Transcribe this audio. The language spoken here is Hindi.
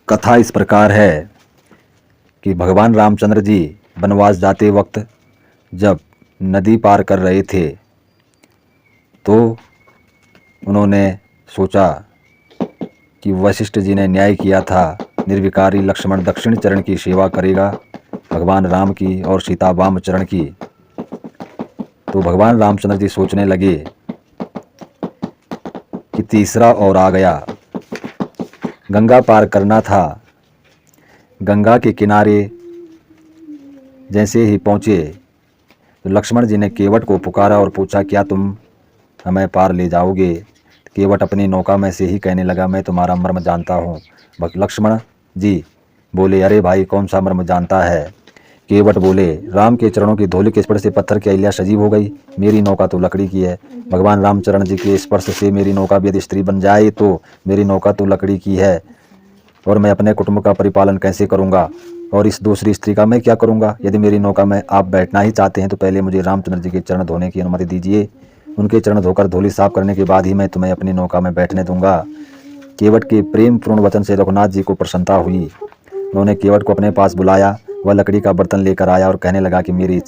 कथा इस प्रकार है कि भगवान रामचंद्र जी वनवास जाते वक्त जब नदी पार कर रहे थे तो उन्होंने सोचा कि वशिष्ठ जी ने न्याय किया था, निर्विकारी लक्ष्मण दक्षिण चरण की सेवा करेगा, भगवान राम की और सीता वाम चरण की। तो भगवान रामचंद्र जी सोचने लगे कि तीसरा और आ गया, गंगा पार करना था। गंगा के किनारे जैसे ही पहुँचे तो लक्ष्मण जी ने केवट को पुकारा और पूछा, क्या तुम हमें पार ले जाओगे? केवट अपनी नौका में से ही कहने लगा, मैं तुम्हारा मर्म जानता हूँ। लक्ष्मण जी बोले, अरे भाई कौन सा मर्म जानता है? केवट बोले, राम के चरणों की धूलि के स्पर्श से पत्थर की अहिल्या सजीव हो गई, मेरी नौका तो लकड़ी की है। भगवान रामचरण जी के स्पर्श से मेरी नौका भी यदि स्त्री बन जाए तो मेरी नौका तो लकड़ी की है, और मैं अपने कुटुंब का परिपालन कैसे करूंगा, और इस दूसरी स्त्री का मैं क्या करूंगा? यदि मेरी नौका में आप बैठना ही चाहते हैं तो पहले मुझे रामचंद्र जी के चरण धोने की अनुमति दीजिए, उनके चरण धोकर धूलि साफ करने के बाद ही मैं तुम्हें अपनी नौका में बैठने दूंगा। केवट के प्रेम पूर्ण वचन से रघुनाथ जी को प्रसन्नता हुई। उन्होंने केवट को अपने पास बुलाया, वह लकड़ी का बर्तन लेकर आया और कहने लगा कि मेरी इच्छा